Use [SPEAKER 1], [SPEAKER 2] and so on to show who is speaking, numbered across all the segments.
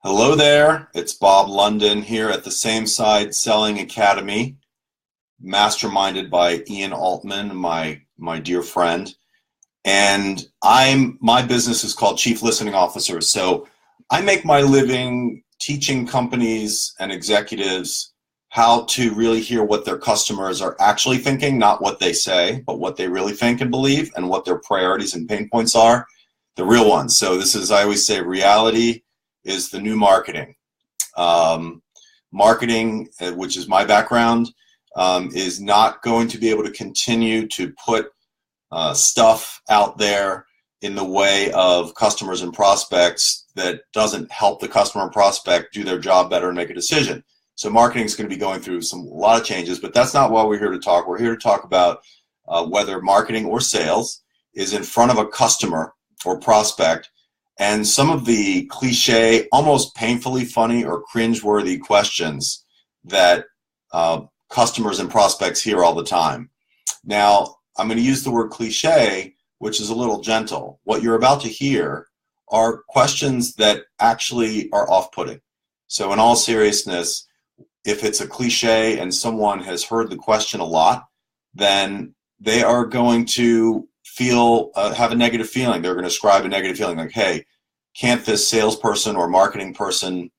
[SPEAKER 1] Hello there, it's Bob London here at the Same Side Selling Academy, masterminded by Ian Altman, my dear friend. And my business is called Chief Listening Officer. So I make my living teaching companies and executives how to really hear what their customers are actually thinking, not what they say, but what they really think and believe, and what their priorities and pain points are, the real ones. So this is, I always say, reality is the new marketing. Marketing, which is my background, is not going to be able to continue to put stuff out there in the way of customers and prospects that doesn't help the customer and prospect do their job better and make a decision. So marketing is going to be going through a lot of changes, but that's not why we're here to talk. We're here to talk about whether marketing or sales is in front of a customer or prospect, and some of the cliche, almost painfully funny or cringe-worthy questions that customers and prospects hear all the time. Now, I'm going to use the word cliche, which is a little gentle. What you're about to hear are questions that actually are off-putting. So in all seriousness, if it's a cliche and someone has heard the question a lot, then they are going to have a negative feeling. They're going to ascribe a negative feeling like, hey, can't this salesperson or marketing person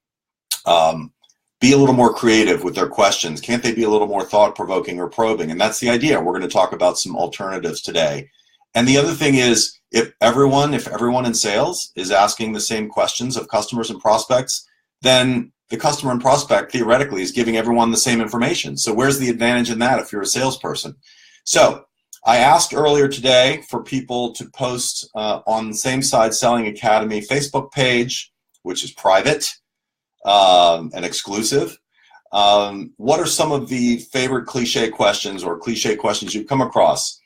[SPEAKER 1] be a little more creative with their questions? Can't they be a little more thought-provoking or probing? And that's the idea. We're going to talk about some alternatives today. And the other thing is, if everyone in sales is asking the same questions of customers and prospects, then the customer and prospect theoretically is giving everyone the same information. So where's the advantage in that if you're a salesperson? So I asked earlier today for people to post on the Same Side Selling Academy Facebook page, which is private and exclusive. What are some of the favorite cliche questions or cliche questions you've come across?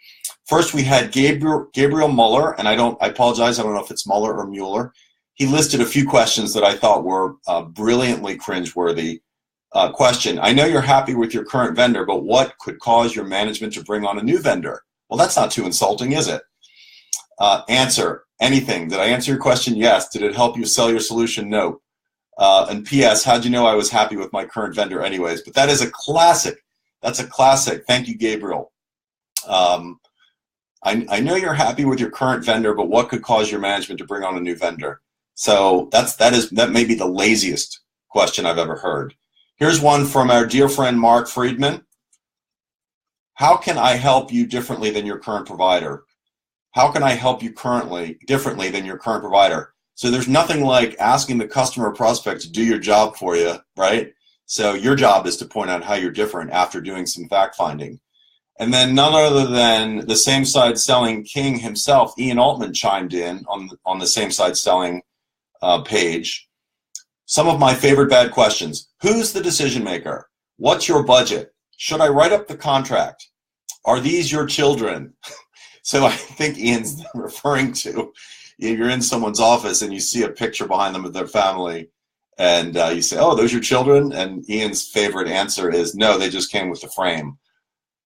[SPEAKER 1] First, we had Gabriel Muller, and I apologize, I don't know if it's Muller or Mueller. He listed a few questions that I thought were brilliantly cringeworthy. Question: I know you're happy with your current vendor, but what could cause your management to bring on a new vendor? Well, that's not too insulting, is it? Answer: anything. Did I answer your question? Yes. Did it help you sell your solution? No. And P.S. How'd you know I was happy with my current vendor anyways? But that is a classic. That's a classic. Thank you, Gabriel. I know you're happy with your current vendor, but what could cause your management to bring on a new vendor? So that may be the laziest question I've ever heard. Here's one from our dear friend Mark Friedman. How can I help you differently than your current provider? How can I help you differently than your current provider? So there's nothing like asking the customer or prospect to do your job for you, right? So your job is to point out how you're different after doing some fact finding. And then none other than the Same Side Selling king himself, Ian Altman, chimed in on the Same Side Selling page. Some of my favorite bad questions. Who's the decision maker? What's your budget? Should I write up the contract? Are these your children? So I think Ian's referring to, you're in someone's office and you see a picture behind them of their family, and you say, oh, those your children? And Ian's favorite answer is, no, they just came with the frame.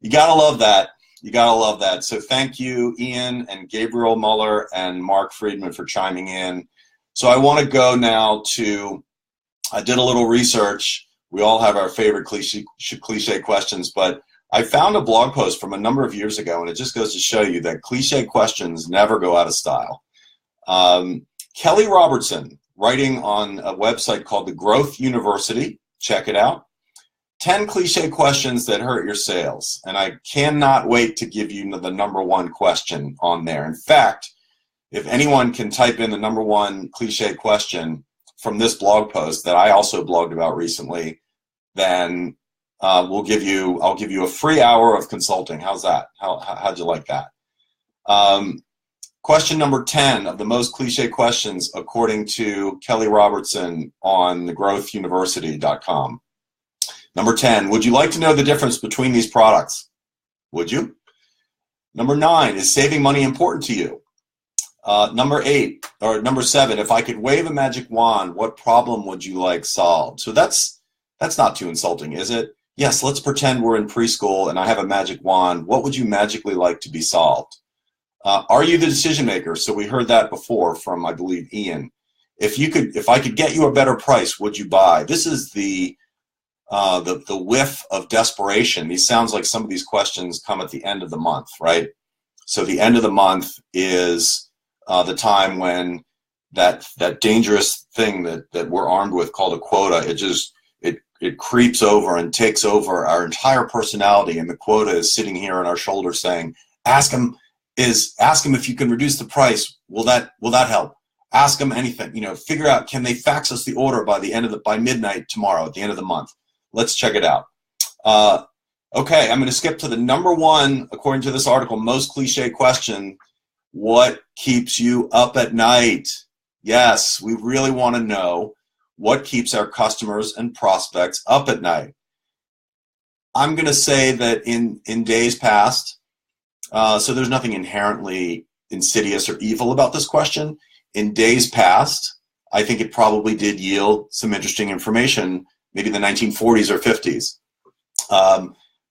[SPEAKER 1] You gotta love that. You gotta love that. So thank you, Ian and Gabriel Muller and Mark Friedman, for chiming in. So I want to go now to, I did a little research. We all have our favorite cliche questions, but I found a blog post from a number of years ago, and it just goes to show you that cliche questions never go out of style. Kelly Robertson, writing on a website called The Growth University, check it out, 10 cliche questions that hurt your sales. And I cannot wait to give you the number one question on there. In fact, if anyone can type in the number one cliche question from this blog post that I also blogged about recently, then I'll give you a free hour of consulting. How's that? How'd you like that? Question number 10 of the most cliche questions, according to Kelly Robertson on thegrowthuniversity.com. Number 10, would you like to know the difference between these products? Would you? Number 9, is saving money important to you? Number 7, if I could wave a magic wand, what problem would you like solved? So that's not too insulting, is it? Yes, let's pretend we're in preschool and I have a magic wand. What would you magically like to be solved? Are you the decision maker? So we heard that before from, I believe, Ian. if I could get you a better price, would you buy? This is the whiff of desperation. These sounds like some of these questions come at the end of the month, right? So the end of the month is the time when that dangerous thing that we're armed with called a quota, it creeps over and takes over our entire personality, and the quota is sitting here on our shoulder saying, ask him if you can reduce the price. Will that help? Ask them anything. Figure out, can they fax us the order by midnight tomorrow at the end of the month? Let's check it out. Okay, I'm going to skip to the number one, according to this article, most cliche question. What keeps you up at night? Yes, we really want to know what keeps our customers and prospects up at night. I'm going to say that in days past, so there's nothing inherently insidious or evil about this question. In days past, I think it probably did yield some interesting information, maybe the 1940s or 50s.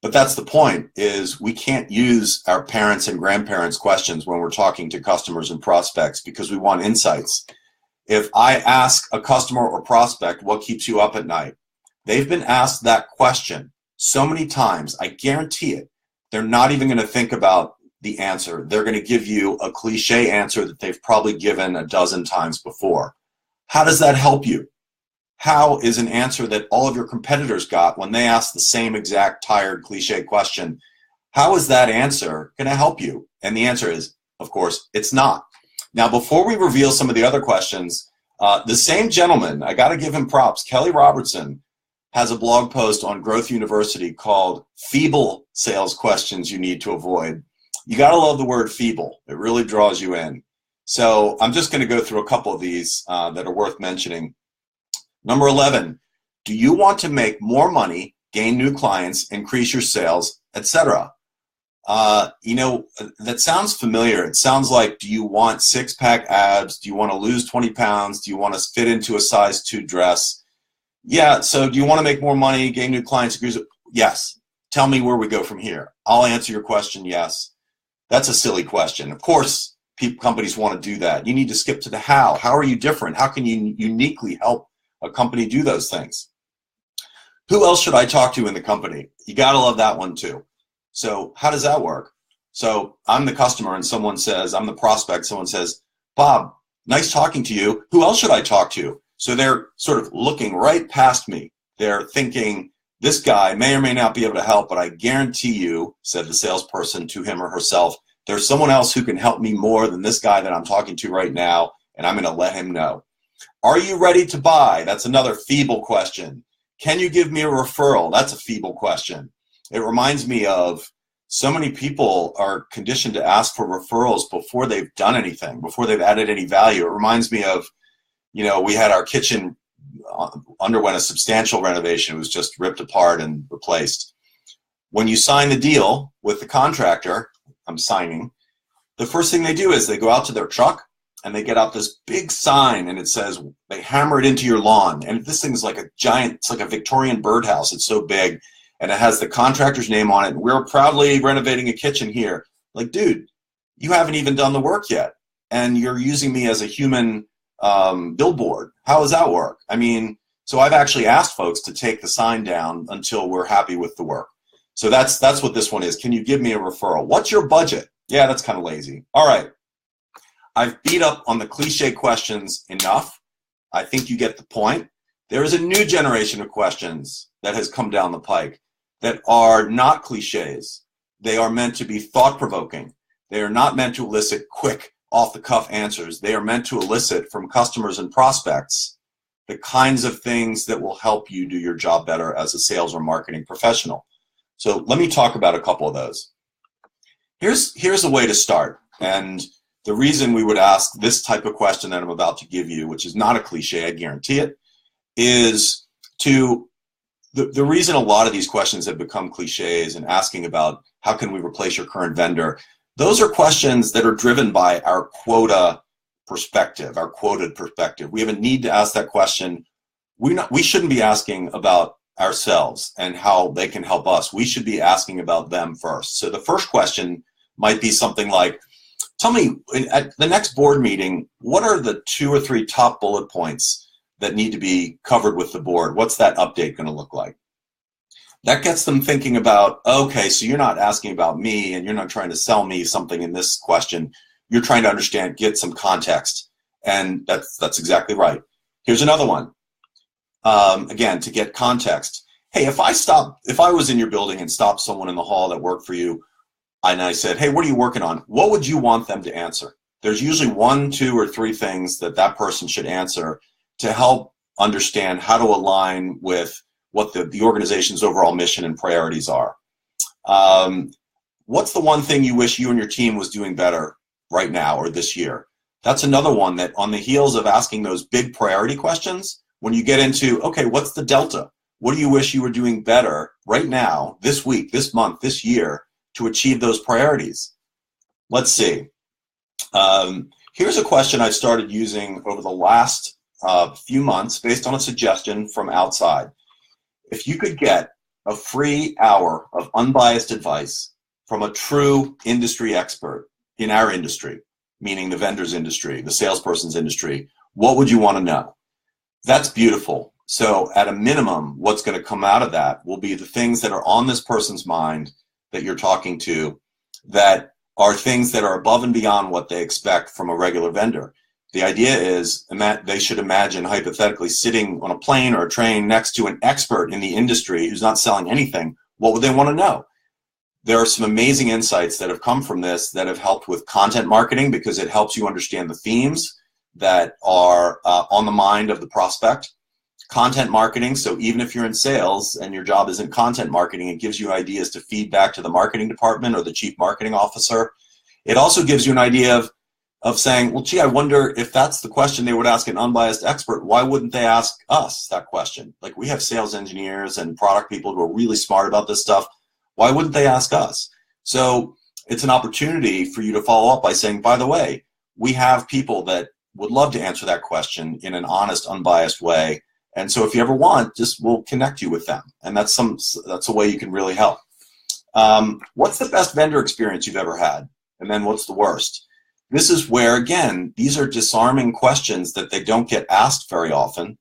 [SPEAKER 1] But that's the point, is we can't use our parents' and grandparents' questions when we're talking to customers and prospects because we want insights. If I ask a customer or prospect, what keeps you up at night? They've been asked that question so many times, I guarantee it, they're not even going to think about the answer. They're going to give you a cliche answer that they've probably given a dozen times before. How does that help you? How is an answer that all of your competitors got when they asked the same exact tired cliche question, how is that answer going to help you? And the answer is, of course, it's not. Now, before we reveal some of the other questions, the same gentleman, I got to give him props, Kelly Robertson, has a blog post on Growth University called Feeble Sales Questions You Need to Avoid. You got to love the word feeble. It really draws you in. So I'm just going to go through a couple of these that are worth mentioning. Number 11, do you want to make more money, gain new clients, increase your sales, etc.? That sounds familiar. It sounds like, do you want six-pack abs? Do you want to lose 20 pounds? Do you want to fit into a size 2 dress? Yeah, so do you want to make more money, gain new clients, increase? Yes. Tell me where we go from here. I'll answer your question, yes. That's a silly question. Of course, companies want to do that. You need to skip to the how. How are you different? How can you uniquely help a company do those things? Who else should I talk to in the company? You got to love that one too. So how does that work? So I'm the customer and someone says, I'm the prospect, someone says, Bob, nice talking to you. Who else should I talk to? So they're sort of looking right past me. They're thinking, this guy may or may not be able to help, but I guarantee you, said the salesperson to him or herself, there's someone else who can help me more than this guy that I'm talking to right now, and I'm going to let him know. Are you ready to buy? That's another feeble question. Can you give me a referral? That's a feeble question. It reminds me of so many people are conditioned to ask for referrals before they've done anything, before they've added any value. It reminds me of, we had our kitchen underwent a substantial renovation. It was just ripped apart and replaced. When you sign the deal with the contractor, I'm signing, the first thing they do is they go out to their truck and they get out this big sign and it says, they hammer it into your lawn. And this thing is like a giant, it's like a Victorian birdhouse. It's so big. And it has the contractor's name on it. And we're proudly renovating a kitchen here. Like, dude, you haven't even done the work yet. And you're using me as a human billboard. How does that work? I mean, so I've actually asked folks to take the sign down until we're happy with the work. So that's what this one is. Can you give me a referral? What's your budget? Yeah, that's kind of lazy. All right. I've beat up on the cliche questions enough. I think you get the point. There is a new generation of questions that has come down the pike that are not cliches. They are meant to be thought-provoking. They are not meant to elicit quick, off-the-cuff answers. They are meant to elicit from customers and prospects the kinds of things that will help you do your job better as a sales or marketing professional. So let me talk about a couple of those. Here's a way to start. And the reason we would ask this type of question that I'm about to give you, which is not a cliche, I guarantee it, is to the reason a lot of these questions have become cliches and asking about how can we replace your current vendor, those are questions that are driven by our quota perspective, our quoted perspective. We have a need to ask that question. We shouldn't be asking about ourselves and how they can help us. We should be asking about them first. So the first question might be something like, tell me, at the next board meeting, what are the 2 or 3 top bullet points that need to be covered with the board? What's that update going to look like? That gets them thinking about, okay, so you're not asking about me and you're not trying to sell me something in this question. You're trying to understand, get some context. And that's exactly right. Here's another one. Again, to get context. Hey, if I was in your building and stopped someone in the hall that worked for you, and I said, hey, what are you working on? What would you want them to answer? There's usually 1, 2, or 3 things that person should answer to help understand how to align with what the organization's overall mission and priorities are. What's the one thing you wish you and your team was doing better right now or this year? That's another one that on the heels of asking those big priority questions, when you get into, okay, what's the delta? What do you wish you were doing better right now, this week, this month, this year to achieve those priorities? Let's see. Here's a question I've started using over the last few months based on a suggestion from outside. If you could get a free hour of unbiased advice from a true industry expert in our industry, meaning the vendor's industry, the salesperson's industry, what would you want to know? That's beautiful. So at a minimum, what's going to come out of that will be the things that are on this person's mind that you're talking to that are things that are above and beyond what they expect from a regular vendor. The idea is that they should imagine hypothetically sitting on a plane or a train next to an expert in the industry who's not selling anything. What would they want to know? There are some amazing insights that have come from this that have helped with content marketing because it helps you understand the themes that are on the mind of the prospect. Content marketing, so even if you're in sales and your job isn't content marketing, it gives you ideas to feed back to the marketing department or the chief marketing officer. It also gives you an idea of saying, well, gee, I wonder if that's the question they would ask an unbiased expert, why wouldn't they ask us that question? Like, we have sales engineers and product people who are really smart about this stuff. Why wouldn't they ask us? So it's an opportunity for you to follow up by saying, by the way, we have people that would love to answer that question in an honest, unbiased way. And so if you ever want, we'll connect you with them. And that's a way you can really help. What's the best vendor experience you've ever had? And then what's the worst? This is where, again, these are disarming questions that they don't get asked very often.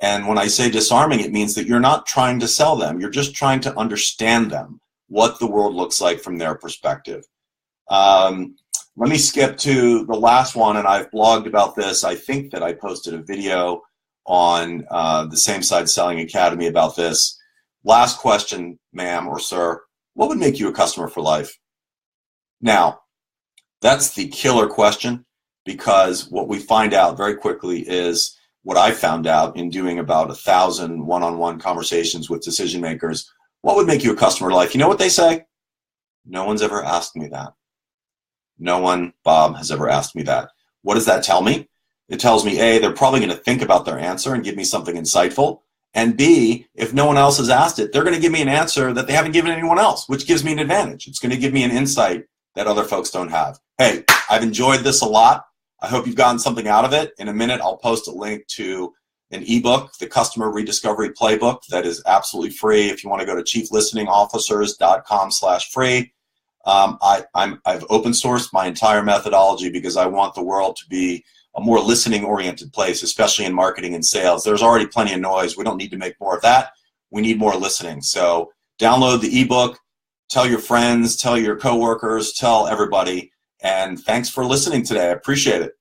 [SPEAKER 1] And when I say disarming, it means that you're not trying to sell them. You're just trying to understand them, what the world looks like from their perspective. Let me skip to the last one, and I've blogged about this. I think that I posted a video on the Same Side Selling Academy about this. Last question, ma'am or sir, what would make you a customer for life? Now, that's the killer question, because what we find out very quickly is what I found out in doing about 1,000 one-on-one conversations with decision makers. What would make you a customer for life? You know what they say? No one's ever asked me that. No one, Bob, has ever asked me that. What does that tell me? It tells me, A, they're probably going to think about their answer and give me something insightful. And B, if no one else has asked it, they're going to give me an answer that they haven't given anyone else, which gives me an advantage. It's going to give me an insight that other folks don't have. Hey, I've enjoyed this a lot. I hope you've gotten something out of it. In a minute, I'll post a link to an ebook, the Customer Rediscovery Playbook, that is absolutely free. If you want to go to chieflisteningofficers.com/free. I've open sourced my entire methodology because I want the world to be a more listening-oriented place, especially in marketing and sales. There's already plenty of noise. We don't need to make more of that. We need more listening. So download the ebook, tell your friends, tell your coworkers, tell everybody. And thanks for listening today. I appreciate it.